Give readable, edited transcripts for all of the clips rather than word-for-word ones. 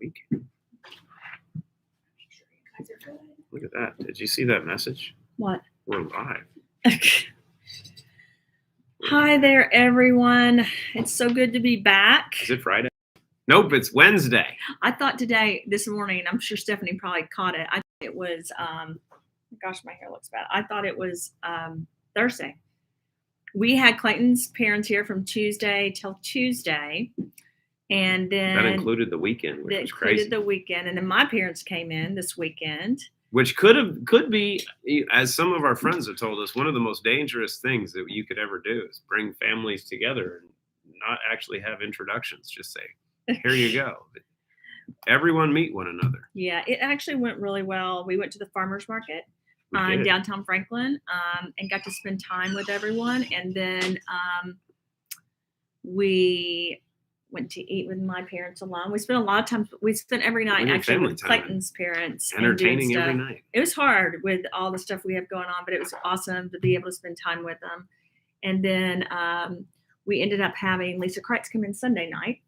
weekend. Look at that. Did you see that message? What? We're live. Hi there, everyone. It's so good to be back. Is it Friday? Nope, it's Wednesday. I thought this morning, I'm sure Stephanie probably caught it. I thought it was, gosh, my hair looks bad. I thought it was Thursday. We had Clayton's parents here from Tuesday till Tuesday. And then that included the weekend, which was crazy. The weekend. And then my parents came in this weekend. Which could be, as some of our friends have told us, one of the most dangerous things that you could ever do is bring families together and not actually have introductions. Just say, here you go. Everyone meet one another. Yeah, it actually went really well. We went to the farmer's market in downtown Franklin and got to spend time with everyone. And then we went to eat with my parents alone. We spent a lot of time. We spent every night actually with Clayton's parents. Entertaining every night. It was hard with all the stuff we have going on, but it was awesome to be able to spend time with them. And then we ended up having Lisa Kreitz come in Sunday night,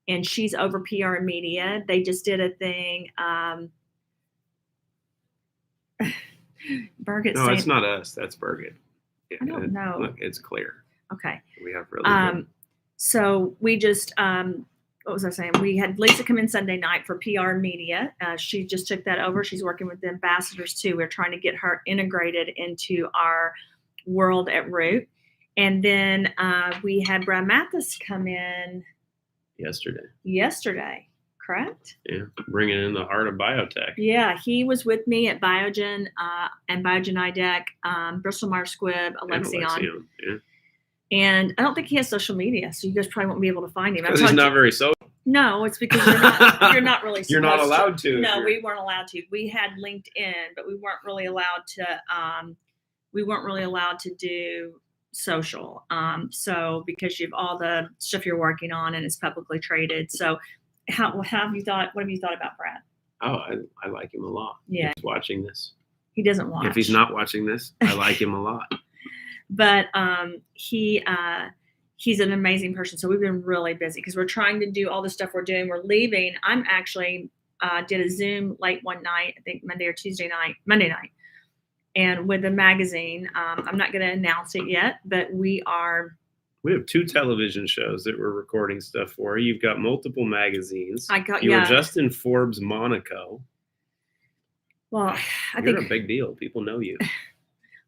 and she's over PR and media. They just did a thing. Birgit. No, it's not us. That's Birgit. Yeah, I don't know. Look, it's clear. Okay. We have really good. So we just, what was I saying? We had Lisa come in Sunday night for PR and media. She just took that over. She's working with the ambassadors too. We're trying to get her integrated into our world at Root. And then we had Brad Mathis come in yesterday, correct? Yeah, bringing in the heart of biotech. Yeah, he was with me at Biogen and Biogen IDEC, Bristol Myers Squibb, Alexion. Yeah. And I don't think he has social media, so you guys probably won't be able to find him. Because he's not very social. No, it's because you're not really. You're not allowed to. No, we weren't allowed to. We had LinkedIn, but we weren't really allowed to. We weren't really allowed to do social. So because you have all the stuff you're working on and it's publicly traded. So what have you thought about Brad? Oh, I like him a lot. Yeah. If he's watching this. He doesn't watch. If he's not watching this, I like him a lot. But he's an amazing person. So we've been really busy because we're trying to do all the stuff we're doing. We're leaving. I'm actually did a Zoom late one night, I think Monday night, and with a magazine. I'm not going to announce it yet, but we have 2 television shows that we're recording stuff for. You've got multiple magazines. You were just in Forbes Monaco. Well, You're a big deal. People know you.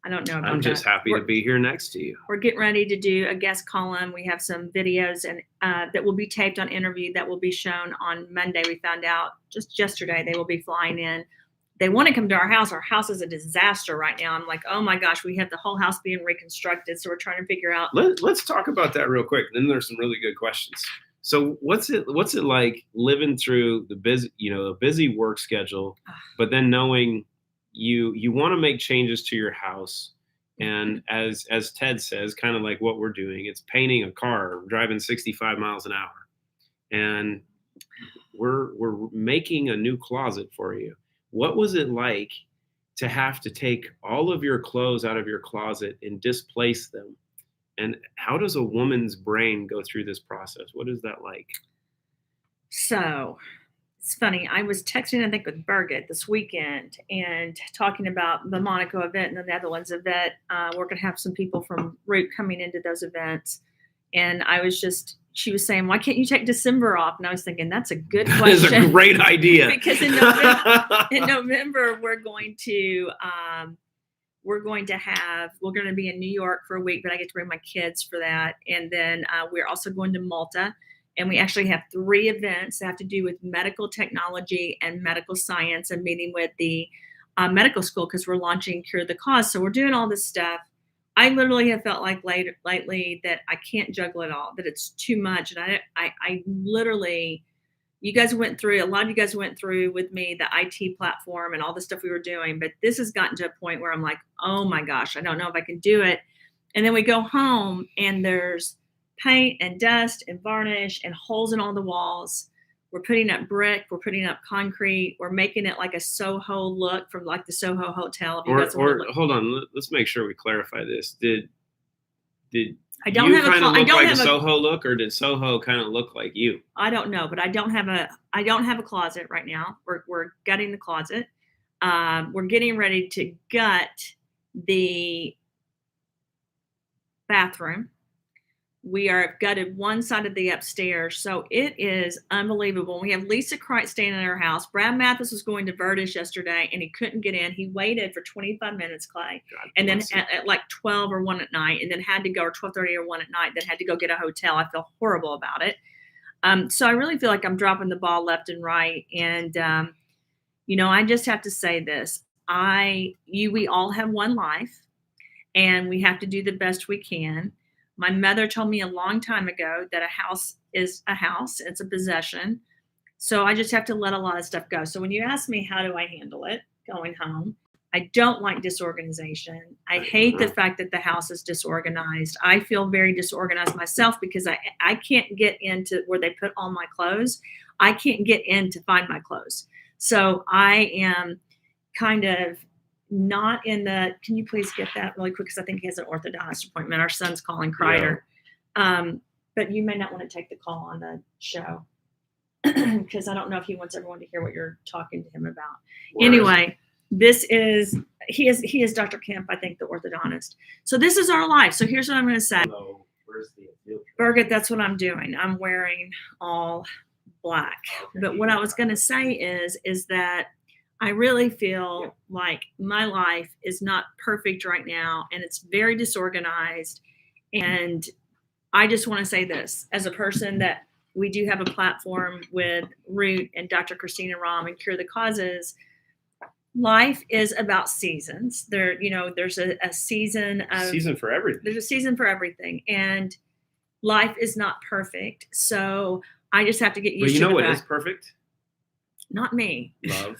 I don't know about I'm just happy to be here next to you. We're getting ready to do a guest column. We have some videos and that will be taped on interview that will be shown on Monday. We found out just yesterday they will be flying in. They want to come to our house. Our house is a disaster right now. I'm like, oh my gosh, we have the whole house being reconstructed. So we're trying to figure out. Let's talk about that real quick. Then there's some really good questions. So what's it like living through the busy work schedule, but then knowing you want to make changes to your house, and as Ted says, kind of like what we're doing, it's painting a car, driving 65 miles an hour, and we're making a new closet for you. What was it like to have to take all of your clothes out of your closet and displace them? And how does a woman's brain go through this process? What is that like? So it's funny. I was texting, I think, with Birgit this weekend and talking about the Monaco event and the Netherlands event. We're going to have some people from Root coming into those events. And she was saying, why can't you take December off? And I was thinking, that's a good question. That is a great idea. Because in November, we're going to be in New York for a week, but I get to bring my kids for that. And then we're also going to Malta. And we actually have 3 events that have to do with medical technology and medical science and meeting with the medical school because we're launching Cure the Cause. So we're doing all this stuff. I literally have felt like lately that I can't juggle it all, that it's too much. And I literally, a lot of you guys went through with me the IT platform and all the stuff we were doing. But this has gotten to a point where I'm like, oh my gosh, I don't know if I can do it. And then we go home and there's paint and dust and varnish and holes in all the walls. We're putting up brick. We're putting up concrete. We're making it like a Soho look from like the Soho Hotel. Or hold on, let's make sure we clarify this. Did I don't you have a kind of I look don't like a have a Soho look, or did Soho kind of look like you? I don't know, but I don't have a closet right now. We're gutting the closet. We're getting ready to gut the bathroom. We are gutted one side of the upstairs, so it is unbelievable. We have Lisa Cricht staying in our house. Brad Mathis was going to Verdish yesterday, and he couldn't get in. He waited for 25 minutes, Clay, God and then bless him. at like 12 or 1 at night, and then had to go, or 12:30 or 1 at night, then had to go get a hotel. I feel horrible about it. So I really feel like I'm dropping the ball left and right, and I just have to say this: we all have one life, and we have to do the best we can. My mother told me a long time ago that a house is a house, it's a possession. So I just have to let a lot of stuff go. So when you ask me how do I handle it going home, I don't like disorganization. I hate the fact that the house is disorganized. I feel very disorganized myself because I can't get into where they put all my clothes. I can't get in to find my clothes. So I am kind of not in the, can you please get that really quick? Because I think he has an orthodontist appointment. Our son's calling Kreider. But you may not want to take the call on the show because I don't know if he wants everyone to hear what you're talking to him about. Anyway, he is Dr. Kemp, I think, the orthodontist. So this is our life. So here's what I'm going to say. Hello. Where's the field trip? Birgit, that's what I'm doing. I'm wearing all black. Okay. But what I was going to say is that I really feel like my life is not perfect right now, and it's very disorganized. And I just want to say this as a person that we do have a platform with Root and Dr. Christina Rahm and Cure the Causes. Life is about seasons. There's a season for everything. There's a season for everything, and life is not perfect. So I just have to get used to it. But you know what is perfect? Not me. Love.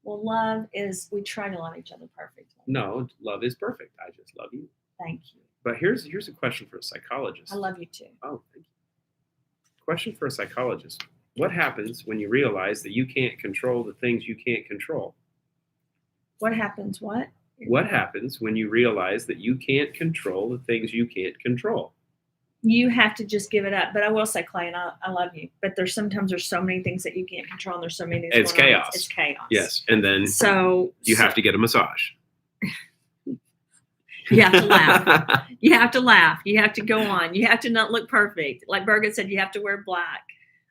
Well, love is, we try to love each other perfectly. No, love is perfect. I just love you. Thank you. But here's a question for a psychologist. I love you too. Oh, thank you. Question for a psychologist. What happens when you realize that you can't control the things you can't control? What happens? What? What happens when you realize that you can't control the things you can't control? You have to just give it up. But I will say, Clay, and I love you, but there's so many things that you can't control, and there's so many things It's going on. chaos. It's chaos. Yes. And then you have to get a massage. You have to laugh. You have to laugh. You have to go on. You have to not look perfect. Like Birgit said, you have to wear black.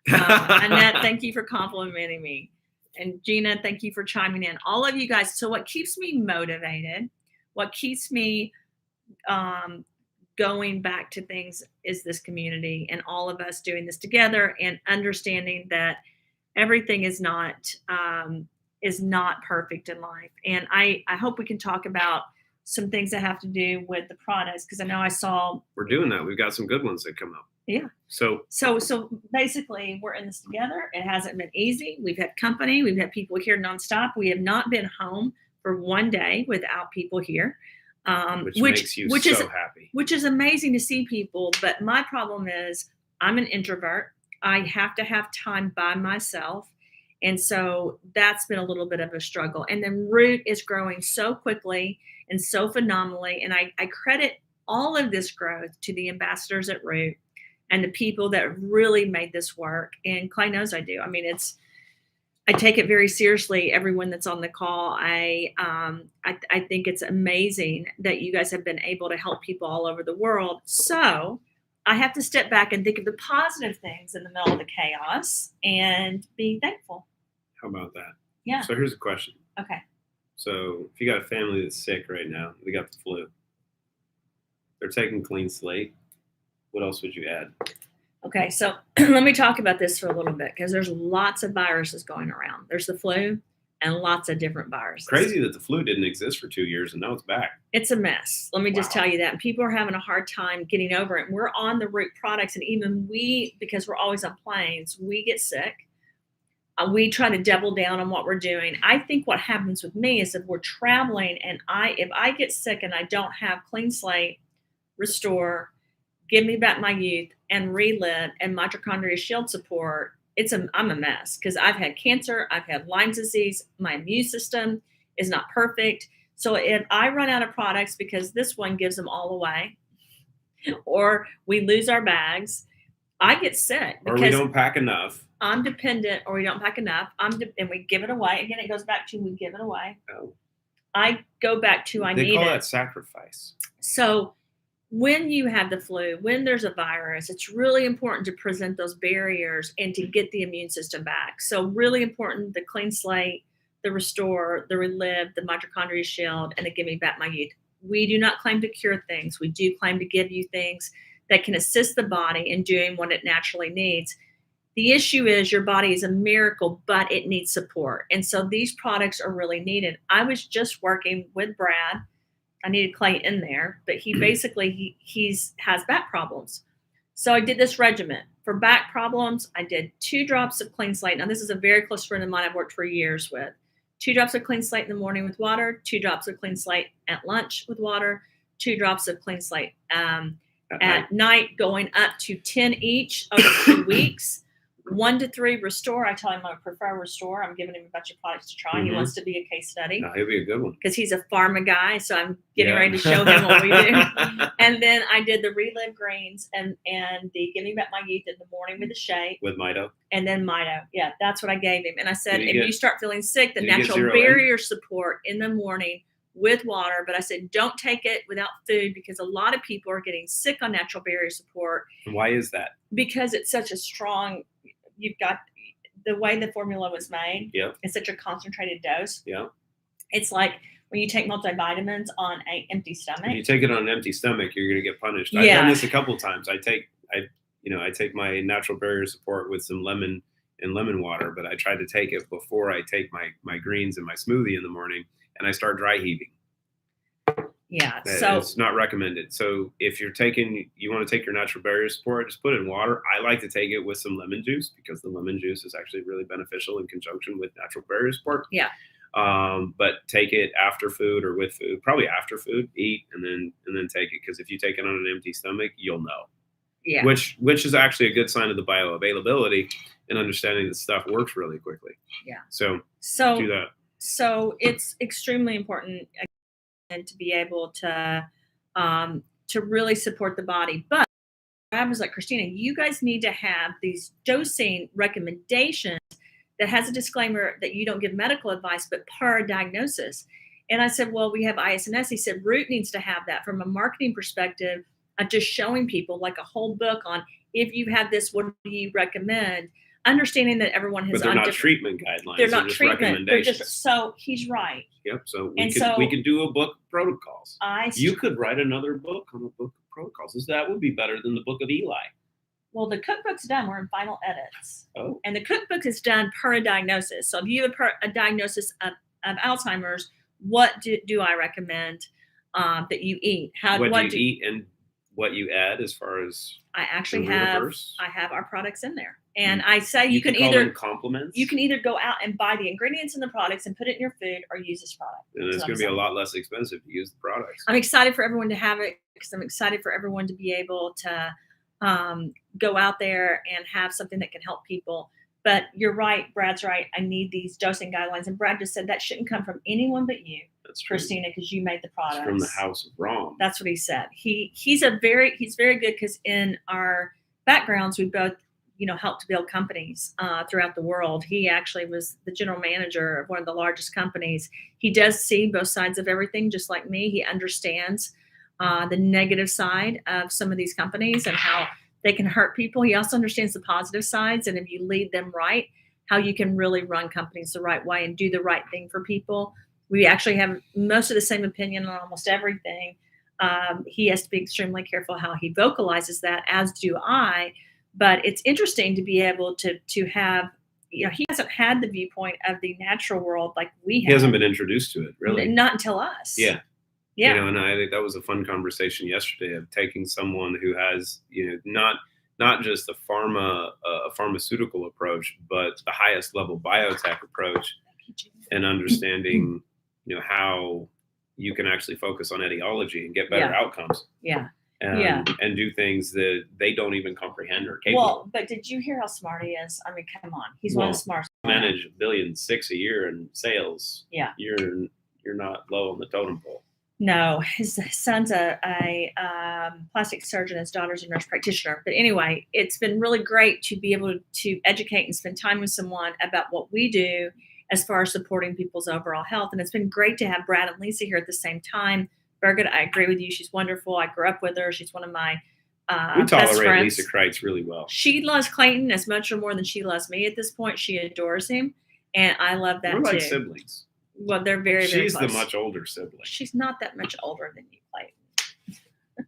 Annette, thank you for complimenting me. And Gina, thank you for chiming in. All of you guys. So what keeps me motivated, what keeps me going back to things is this community and all of us doing this together and understanding that everything is not perfect in life. And I hope we can talk about some things that have to do with the products, because I know I saw we're doing that. We've got some good ones that come up. Yeah. So basically we're in this together. It hasn't been easy. We've had company. We've had people here nonstop. We have not been home for one day without people here. Which makes you so happy. Which is amazing to see people. But my problem is I'm an introvert. I have to have time by myself. And so that's been a little bit of a struggle. And then Root is growing so quickly and so phenomenally. And I credit all of this growth to the ambassadors at Root and the people that really made this work. And Clay knows I do. I mean, I take it very seriously. Everyone that's on the call, I think it's amazing that you guys have been able to help people all over the world. So I have to step back and think of the positive things in the middle of the chaos and be thankful. How about that? Yeah. So here's a question. Okay. So if you got a family that's sick right now, they got the flu, they're taking clean slate, what else would you add? Okay, so let me talk about this for a little bit, because there's lots of viruses going around. There's the flu and lots of different viruses. Crazy that the flu didn't exist for 2 years and now it's back. It's a mess. Let me just tell you that. And people are having a hard time getting over it. We're on the Root products, and even we, because we're always on planes, we get sick. We try to double down on what we're doing. I think what happens with me is if we're traveling and if I get sick and I don't have Clean Slate, Restore, Give Me Back My Youth, and Relive and Mitochondria Shield Support, I'm a mess, because I've had cancer, I've had Lyme disease, my immune system is not perfect. So if I run out of products, because this one gives them all away, or we lose our bags. I get sick or we don't pack enough. I'm dependent, or we don't pack enough. And we give it away. Again, it goes back to we give it away. Oh. I go back to I need it. They call that sacrifice. So when you have the flu, when there's a virus, it's really important to present those barriers and to get the immune system back. So really important, the clean slate, the restore, the relive, the mitochondria shield, and the give me back my youth. We do not claim to cure things. We do claim to give you things that can assist the body in doing what it naturally needs. The issue is your body is a miracle, but it needs support. And so these products are really needed. I was just working with Brad. I needed Clayton there, but he basically, he's has back problems. So I did this regimen. For back problems, I did 2 drops of clean slate. Now, this is a very close friend of mine I've worked for years with. 2 drops of clean slate in the morning with water, 2 drops of clean slate at lunch with water, 2 drops of clean slate at night, going up to 10 each over 2 weeks. 1 to 3 restore. I tell him I prefer restore. I'm giving him a bunch of products to try. Mm-hmm. He wants to be a case study. No, he'll be a good one. Because he's a pharma guy, so I'm getting ready to show him what we do. And then I did the Relive Greens and the Give Me Back My Youth in the morning with the shake. With Mito. And then Mito. Yeah, that's what I gave him. And I said, if you start feeling sick, the natural barrier support in the morning with water. But I said, don't take it without food, because a lot of people are getting sick on natural barrier support. And why is that? Because it's such a strong... You've got the way the formula was made. Yep. It's such a concentrated dose. Yeah. It's like when you take multivitamins on an empty stomach. When you take it on an empty stomach, you're going to get punished. I've done this a couple of times. I take my natural barrier support with some lemon and lemon water, but I try to take it before I take my greens and my smoothie in the morning, and I start dry heaving. Yeah, so it's not recommended. So if you want to take your natural barrier support, just put it in water. I like to take it with some lemon juice, because the lemon juice is actually really beneficial in conjunction with natural barrier support. Yeah. But take it after food or with food, probably after food, eat, and then take it. Because if you take it on an empty stomach, you'll know. Yeah. Which is actually a good sign of the bioavailability and understanding that stuff works really quickly. Yeah. So do that. So it's extremely important, and to be able to really support the body. But I was like, Christina, you guys need to have these dosing recommendations that has a disclaimer that you don't give medical advice, but per diagnosis. And I said, well, we have ISNS. He said, Root needs to have that from a marketing perspective of just showing people, like a whole book on, if you have this, what do you recommend? Understanding that everyone has. But they're not treatment guidelines. They're not just treatment. Recommendations. So he's right. Yep. So we could do a book of protocols. You could write another book on a book of protocols. That would be better than the book of Eli. Well, the cookbook's done. We're in final edits. Oh. And the cookbook is done per a diagnosis. So if you have a diagnosis of Alzheimer's, what do I recommend that you eat? What do you eat and what you add as far as I actually have our products in there. And I say you can call either them compliments. You can either go out and buy the ingredients in the products and put it in your food, or use this product. And it's going to be a lot less expensive to use the products. I'm excited for everyone to have it, because I'm excited for everyone to be able to go out there and have something that can help people. But you're right, Brad's right. I need these dosing guidelines. And Brad just said that shouldn't come from anyone but you. That's true. Christina, because you made the products. It's from the house of Rahm. That's what he said. He's very good, because in our backgrounds, we both helped to build companies throughout the world. He actually was the general manager of one of the largest companies. He does see both sides of everything, just like me. He understands the negative side of some of these companies and how they can hurt people. He also understands the positive sides, and if you lead them right, how you can really run companies the right way and do the right thing for people. We actually have most of the same opinion on almost everything. He has to be extremely careful how he vocalizes that, as do I. But it's interesting to be able to have, he hasn't had the viewpoint of the natural world like we have. He hasn't been introduced to it, really. Not until us. Yeah. Yeah. And I think that was a fun conversation yesterday of taking someone who has, not just a pharmaceutical approach, but the highest level biotech approach, and understanding, how you can actually focus on etiology and get better outcomes. Yeah. And do things that they don't even comprehend or capable. Well, but did you hear how smart he is? I mean, come on, he's one of the smartest. Manage $1.6 billion a year in sales. Yeah, you're not low on the totem pole. No, his son's a plastic surgeon. His daughter's a nurse practitioner. But anyway, it's been really great to be able to educate and spend time with someone about what we do as far as supporting people's overall health. And it's been great to have Brad and Lisa here at the same time. Birgit, I agree with you. She's wonderful. I grew up with her. She's one of my We best tolerate friends. Lisa Kreitz really well. She loves Clayton as much or more than she loves me at this point. She adores him, and I love that We're like too. siblings. Well, they're very, very She's close. the much older sibling. She's not that much older than you, Clayton.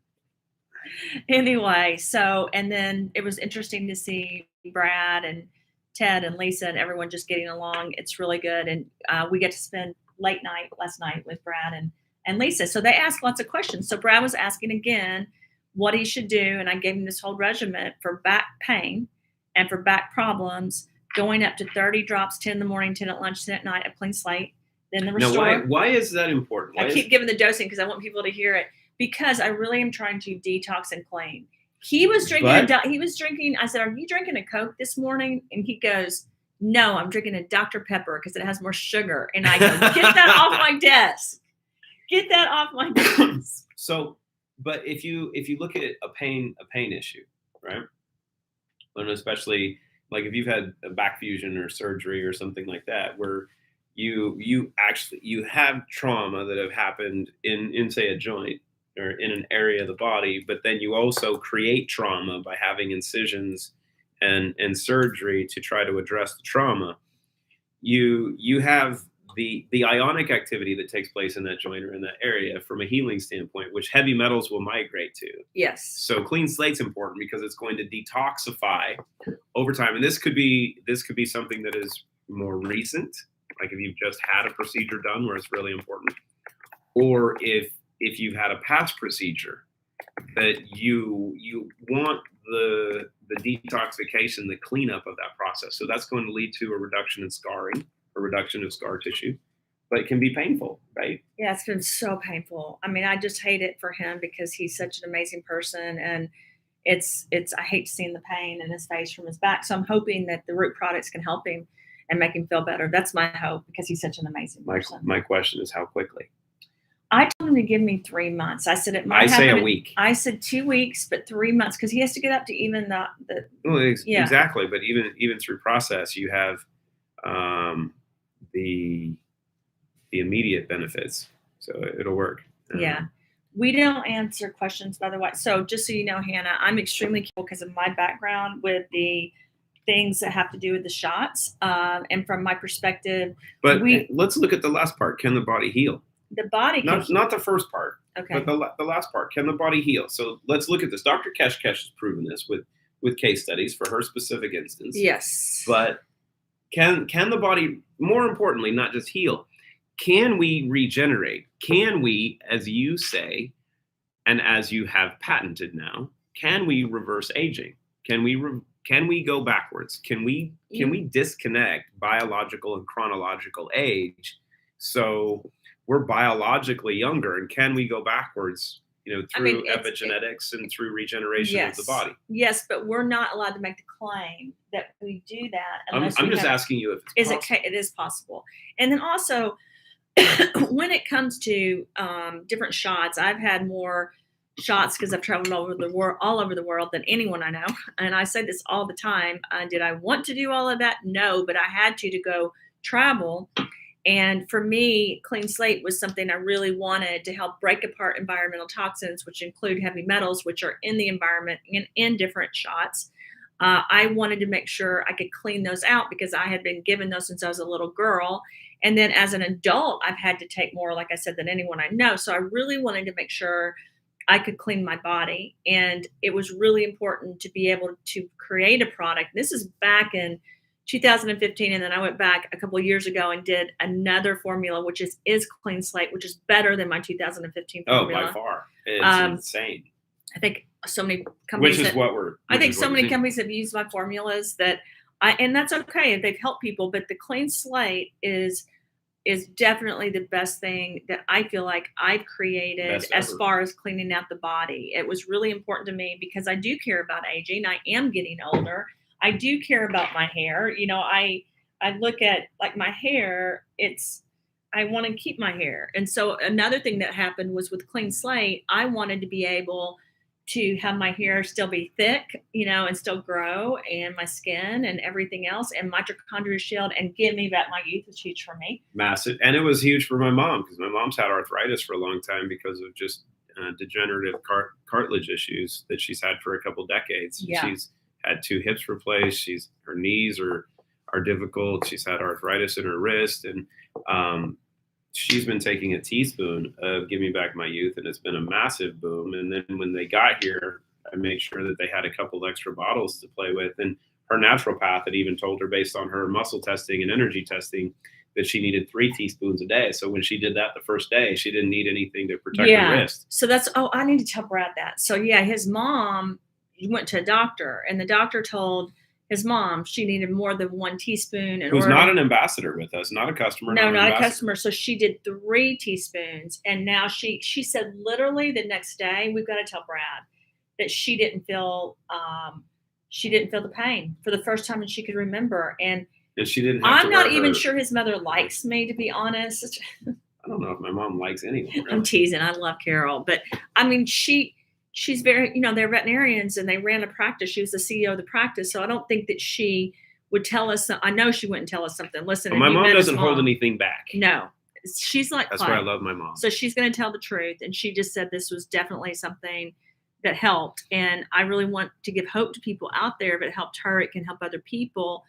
Anyway, so, and then it was interesting to see Brad and Ted and Lisa and everyone just getting along. It's really good. And we get to spend late night last night with Brad and Lisa. So they asked lots of questions. So Brad was asking again what he should do. And I gave him this whole regimen for back pain and for back problems, going up to 30 drops, 10 in the morning, 10 at lunch, 10 at night, a clean slate. Then the restore. Now, why is that important? I keep giving the dosing because I want people to hear it, because I really am trying to detox and clean. He was drinking. I said, "Are you drinking a Coke this morning?" And he goes, "No, I'm drinking a Dr. Pepper because it has more sugar." And I go, "Get that off my desk. Get that off my desk." So, but if you look at a pain issue, right? And especially like if you've had a back fusion or surgery or something like that, where you have trauma that have happened in say a joint or in an area of the body, but then you also create trauma by having incisions and surgery to try to address the trauma. You have the ionic activity that takes place in that joint or in that area from a healing standpoint, which heavy metals will migrate to. Yes. So clean slate's important because it's going to detoxify over time. And this could be something that is more recent, like if you've just had a procedure done where it's really important, or if you've had a past procedure that you want the detoxification, the cleanup of that process. So that's going to lead to a reduction in scarring, a reduction of scar tissue, but it can be painful, right? Yeah, it's been so painful. I mean, I just hate it for him because he's such an amazing person, and it's I hate seeing the pain in his face from his back. So I'm hoping that the root products can help him and make him feel better. That's my hope because he's such an amazing person. My question is how quickly? I told him to give me 3 months. I said it might I say happen a week. I said 2 weeks, but 3 months because he has to get up to even the Well, yeah. Exactly. But even through process, you have the immediate benefits. So it'll work. Yeah. We don't answer questions, by the way. So just so you know, Hannah, I'm extremely careful because of my background with the things that have to do with the shots. And from my perspective, but let's look at the last part. Can the body heal? The body can not the first part. Okay. But the last part. Can the body heal? So let's look at this. Dr. Keshkesh has proven this with case studies for her specific instance. Yes. But can the body, more importantly, not just heal? Can we regenerate? Can we, as you say, and as you have patented now, can we reverse aging? Can we go backwards? Can we disconnect biological and chronological age so we're biologically younger, and can we go backwards, through epigenetics and through regeneration of the body? Yes, but we're not allowed to make the claim that we do that unless I'm just asking you if it's possible. It is possible. And then also, when it comes to different shots, I've had more shots because I've traveled all over the world than anyone I know. And I say this all the time. Did I want to do all of that? No, but I had to go travel. And for me, clean slate was something I really wanted to help break apart environmental toxins, which include heavy metals, which are in the environment in different shots. I wanted to make sure I could clean those out because I had been given those since I was a little girl. And then as an adult, I've had to take more, like I said, than anyone I know. So I really wanted to make sure I could clean my body. And it was really important to be able to create a product. This is back in 2015, and then I went back a couple of years ago and did another formula, which is clean slate, which is better than my 2015 formula. Oh, by far, it's insane. I think so many companies. Many companies have used my formulas and that's okay if they've helped people. But the clean slate is definitely the best thing that I feel like I've created as far as cleaning out the body. It was really important to me because I do care about aging. I am getting older. I do care about my hair. I look at like my hair, it's I want to keep my hair. And so another thing that happened was with Clean Slate, I wanted to be able to have my hair still be thick, and still grow, and my skin and everything else, and mitochondrial shield, and give me back my youth was huge for me. Massive. And it was huge for my mom, because my mom's had arthritis for a long time because of just degenerative cartilage issues that she's had for a couple decades. Yeah. She's had 2 hips replaced. Her knees are difficult. She's had arthritis in her wrist, and she's been taking a teaspoon of Give Me Back My Youth, and it's been a massive boom. And then when they got here, I made sure that they had a couple extra bottles to play with. And her naturopath had even told her, based on her muscle testing and energy testing, that she needed 3 teaspoons a day. So when she did that the first day, she didn't need anything to protect her wrist. So I need to tell Brad that. So yeah, his mom went to a doctor, and the doctor told his mom she needed more than 1 teaspoon. Who's not an ambassador with us, not a customer. No, not a customer. So she did 3 teaspoons, and now she said literally the next day, we've got to tell Brad that she didn't feel the pain for the first time that she could remember. And she didn't. I'm not even sure his mother likes me, to be honest. I don't know if my mom likes anyone. Really. I'm teasing. I love Carol, but I mean, she's very, they're veterinarians, and they ran a practice. She was the CEO of the practice. So I don't think that she would tell us. I know she wouldn't tell us something. Listen, my mom doesn't hold anything back. No, she's like, that's why I love my mom. So she's going to tell the truth. And she just said this was definitely something that helped. And I really want to give hope to people out there. If it helped her, it can help other people.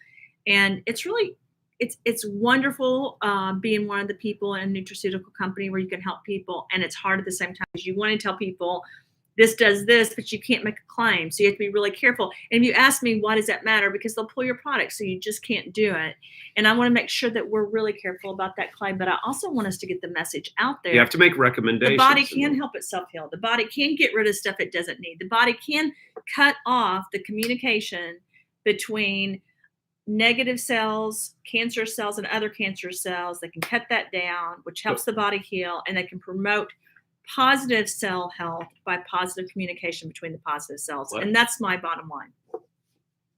And it's really, it's wonderful being one of the people in a nutraceutical company where you can help people. And it's hard at the same time, because you want to tell people this does this, but you can't make a claim. So you have to be really careful. And if you ask me, why does that matter? Because they'll pull your product. So you just can't do it. And I want to make sure that we're really careful about that, Clay. But I also want us to get the message out there. You have to make recommendations. The body can help itself heal. The body can get rid of stuff it doesn't need. The body can cut off the communication between negative cells, cancer cells, and other cancer cells. They can cut that down, which helps the body heal, and they can promote positive cell health by positive communication between the positive cells. What? And that's my bottom line.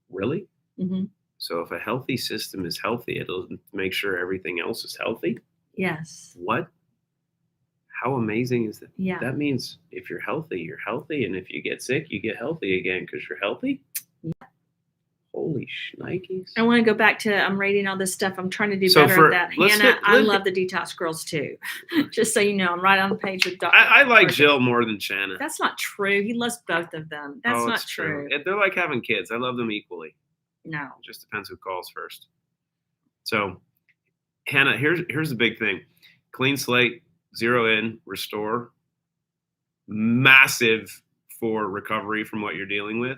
Really? Mm-hmm. So if a healthy system is healthy, it'll make sure everything else is healthy? Yes. What? How amazing is that? Yeah. That means if you're healthy, you're healthy. And if you get sick, you get healthy again because you're healthy? Yeah. Holy shnikes. I want to go back to, I'm reading all this stuff. I'm trying to do better at that. Hannah, I love the detox girls too. Just so you know, I'm right on the page with Dr. I like Jill more than Shanna. That's not true. He loves both of them. That's not true. They're like having kids. I love them equally. No. It just depends who calls first. So, Hannah, here's the big thing. Clean slate, 0 in, restore. Massive for recovery from what you're dealing with.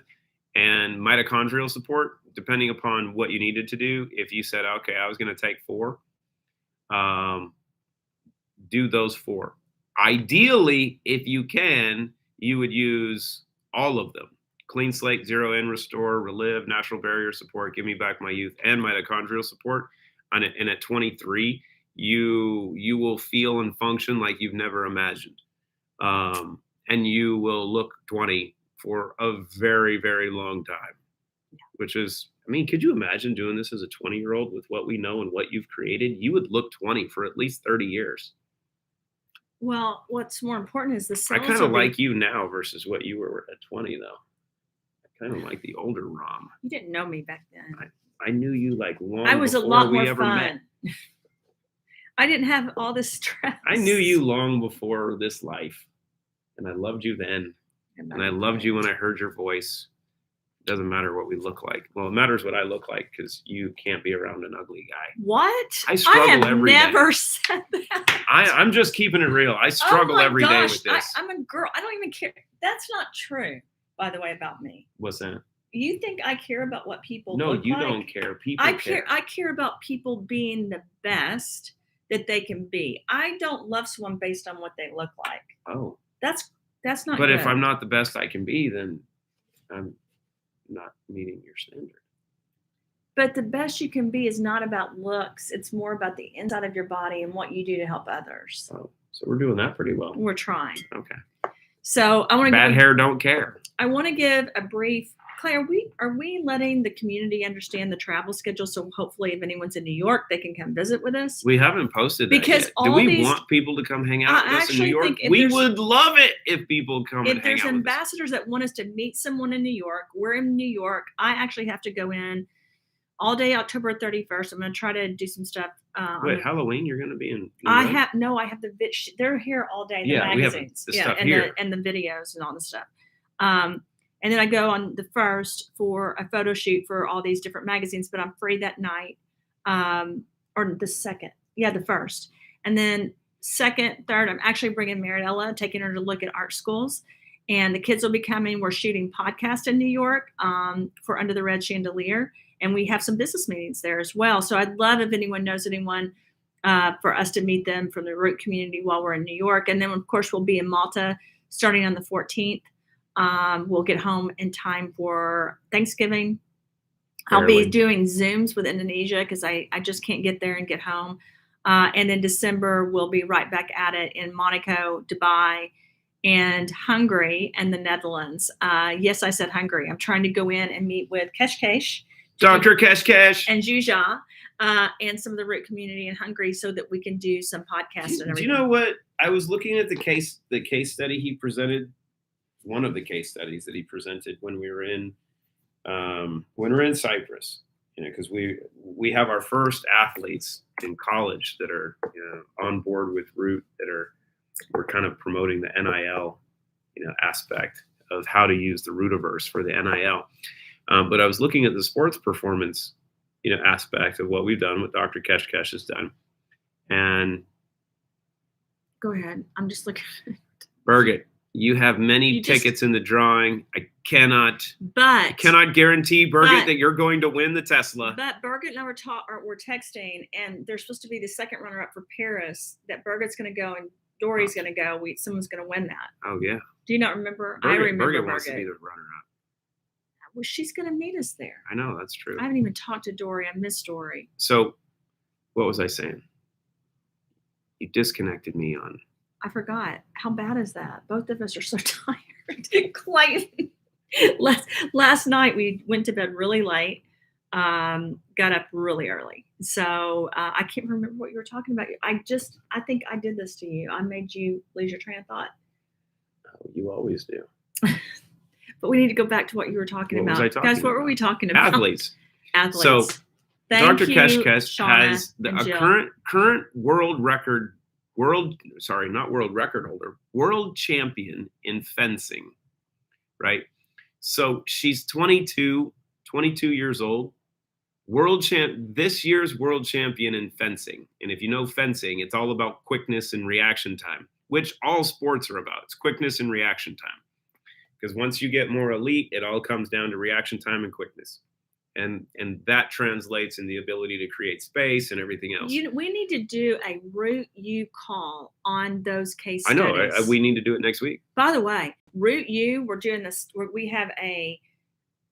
And mitochondrial support, depending upon what you needed to do. If you said, okay, I was going to take 4, do those 4. Ideally, if you can, you would use all of them. Clean slate, 0 in, restore, relive, natural barrier support, give me back my youth, and mitochondrial support. And at 23, you will feel and function like you've never imagined. And you will look 20 for a very, very long time, which is, I mean, could you imagine doing this as a 20-year-old with what we know and what you've created? You would look 20 for at least 30 years. Well, what's more important is the cells. I kind of like you now versus what you were at 20, though. I kind of like the older Rom. You didn't know me back then. I knew you like long I was a before lot we more ever fun. met. I didn't have all this stress. I knew you long before this life, and I loved you then. And I loved you when I heard your voice. It doesn't matter what we look like. Well, it matters what I look like, because you can't be around an ugly guy. What? I struggle every day. I have never said that. I'm just keeping it real. I struggle every day with this. I'm a girl. I don't even care. That's not true, by the way, about me. What's that? You think I care about what people look like? No, you don't care. People care. I care about people being the best that they can be. I don't love someone based on what they look like. Oh. That's not But good. if I'm not the best I can be, then I'm not meeting your standard. But the best you can be is not about looks. It's more about the inside of your body and what you do to help others. Oh, so we're doing that pretty well. We're trying. Okay. So I want to Bad hair don't care. I want to give a brief Clay, are we letting the community understand the travel schedule? So hopefully, if anyone's in New York, they can come visit with us. We haven't posted that Because yet. all Do we these- want people to come hang out I with us in New actually York? think if We there's- would love it if people come and If hang there's out with us. ambassadors that want us to meet someone in New York, we're in New York. I actually have to go in all day October 31st. I'm going to try to do some stuff. Wait, Halloween? You're going to be in New I York? have the they're here all day. The Yeah, we have magazines, the stuff and here. and the videos and all the stuff. And then I go on the 1st for a photo shoot for all these different magazines, but I'm free that night. Or the 2nd, the 1st, and then 2nd, 3rd, I'm actually bringing Mariella, taking her to look at art schools, and the kids will be coming. We're shooting podcast in New York for Under the Red Chandelier, and we have some business meetings there as well. So I'd love if anyone knows anyone for us to meet them from the Root community while we're in New York. And then, of course, we'll be in Malta starting on the 14th. We'll get home in time for Thanksgiving. I'll be doing Zooms with Indonesia because I just can't get there and get home. And then December, we'll be right back at it in Monaco, Dubai, and Hungary, and the Netherlands. Yes, I said Hungary. I'm trying to go in and meet with Kesh, Dr. Kesh, and Zsuzsa, and some of the Root community in Hungary so that we can do some podcasts and everything. Do you know what? I was looking at the case study he presented, one of the case studies that he presented when we were in Cyprus, because we have our first athletes in college that are on board with Root we're kind of promoting the NIL aspect of how to use the Rootiverse for the NIL. But I was looking at the sports performance aspect of what we've done, what Dr. Kesh has done, and go ahead. I'm just looking. Birgit, you have many tickets in the drawing. I cannot guarantee, Birgit, that you're going to win the Tesla. But Birgit and I were texting, and there's supposed to be the second runner-up for Paris. That Birgit's going to go, and Dory's going to go. Someone's going to win that. Oh yeah. Do you not remember? Birgit, I remember. Birgit wants to be the runner-up. Well, she's going to meet us there. I know, that's true. I haven't even talked to Dory. I miss Dory. So, what was I saying? You disconnected me on. I forgot. How bad is that? Both of us are so tired. Clayton. Last night we went to bed really late, got up really early. So I can't remember what you were talking about. I think I did this to you. I made you lose your train of thought. Oh, you always do. But we need to go back to what you were talking about. Guys, what were we talking about? Athletes. So Dr. Kesh has a current world champion in fencing, right? So she's 22 years old, this year's world champion in fencing. And if you know fencing, it's all about quickness and reaction time, which all sports are about. It's quickness and reaction time. Because once you get more elite, it all comes down to reaction time and quickness. And that translates in the ability to create space and everything else. We need to do a Root U call on those case studies. I know. We need to do it next week. By the way, Root U, we're doing this. We have a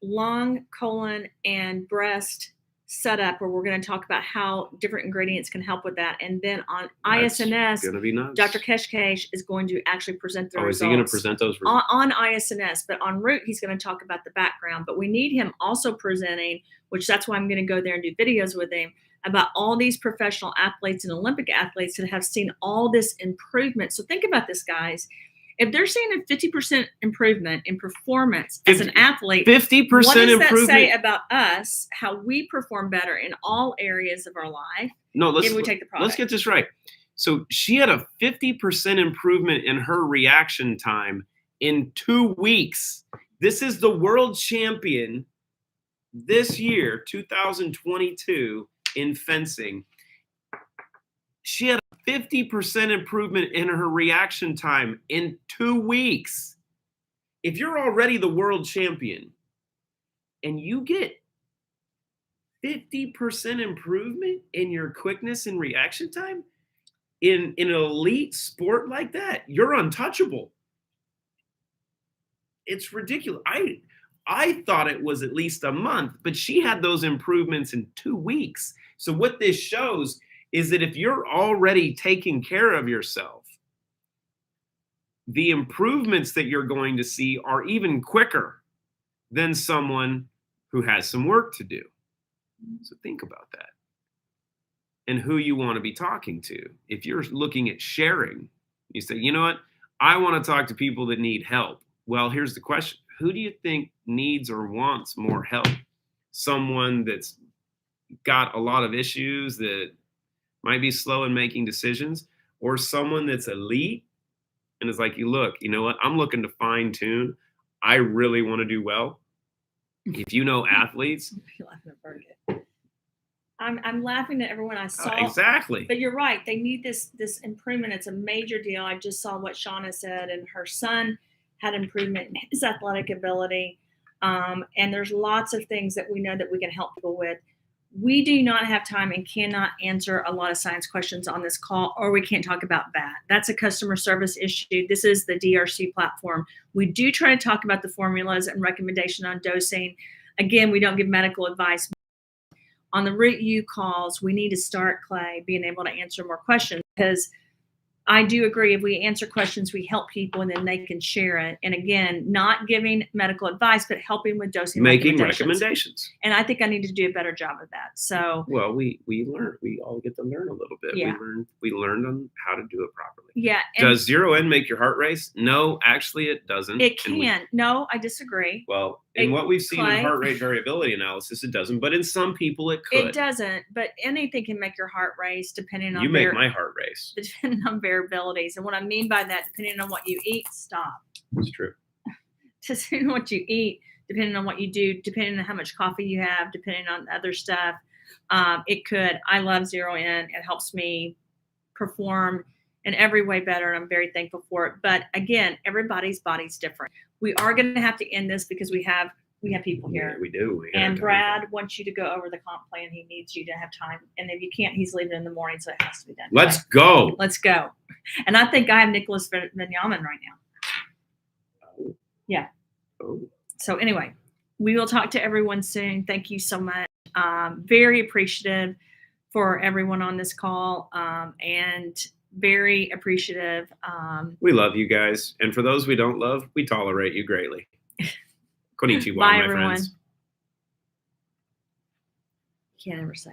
lung, colon, and breast setup where we're going to talk about how different ingredients can help with that. And then on ISNS, Dr. Kesh is going to actually present the results. Is he going to present those results? On ISNS, but on Root, he's going to talk about the background. But we need him also presenting, which that's why I'm going to go there and do videos with him, about all these professional athletes and Olympic athletes that have seen all this improvement. So think about this, guys. If they're seeing a 50% improvement in performance as an athlete, 50% what does improvement. That say about us, how we perform better in all areas of our life? No, we take the product. Let's get this right. So she had a 50% improvement in her reaction time in 2 weeks. This is the world champion this year, 2022, in fencing. She had a 50% improvement in her reaction time in 2 weeks. If you're already the world champion and you get 50% improvement in your quickness and reaction time in an elite sport like that, you're untouchable. It's ridiculous. I thought it was at least a month, but she had those improvements in 2 weeks. So what this shows is that if you're already taking care of yourself, the improvements that you're going to see are even quicker than someone who has some work to do. So think about that. And who you want to be talking to. If you're looking at sharing, you say, you know what? I want to talk to people that need help. Well, here's the question. Who do you think needs or wants more help? Someone that's got a lot of issues that might be slow in making decisions, or someone that's elite and is like, you look, you know what? I'm looking to fine tune. I really want to do well. If you know athletes, I'm laughing at everyone I saw. Exactly. But you're right. They need this improvement. It's a major deal. I just saw what Shauna said, and her son had improvement in his athletic ability. And there's lots of things that we know that we can help people with. We do not have time and cannot answer a lot of science questions on this call, or we can't talk about that. That's a customer service issue. This is the DRC platform. We do try to talk about the formulas and recommendation on dosing. Again, we don't give medical advice. On the Root U calls, we need to start, Clay, being able to answer more questions, because I do agree if we answer questions, we help people and then they can share it. And again, not giving medical advice, but helping with dosing, making recommendations. And I think I need to do a better job of that. So, well, we learn. We all get to learn a little bit. Yeah. We learned on how to do it properly. Yeah. Does 0 N make your heart race? No, actually it doesn't. It can. No, I disagree. Well, in what we've seen in heart rate variability analysis, it doesn't. But in some people it could. It doesn't. But anything can make your heart race depending on You make my heart race. Depending on variabilities. And what I mean by that, depending on what you eat, stop. That's true. Depending on what you eat, depending on what you do, depending on how much coffee you have, depending on other stuff, it could. I love 0 N. It helps me perform in every way better, and I'm very thankful for it. But again, everybody's body's different. We are going to have to end this because we have people here. Yeah, we do. And Brad wants you to go over the comp plan. He needs you to have time. And if you can't, he's leaving in the morning, so it has to be done. Let's go. Let's go. And I think I have Nicholas Benyamin right now. Oh. Yeah. Oh. So anyway, we will talk to everyone soon. Thank you so much. Very appreciative for everyone on this call, and very appreciative. We love you guys. And for those we don't love, we tolerate you greatly. Konnichiwa, Bye, my everyone. friends. Can't ever say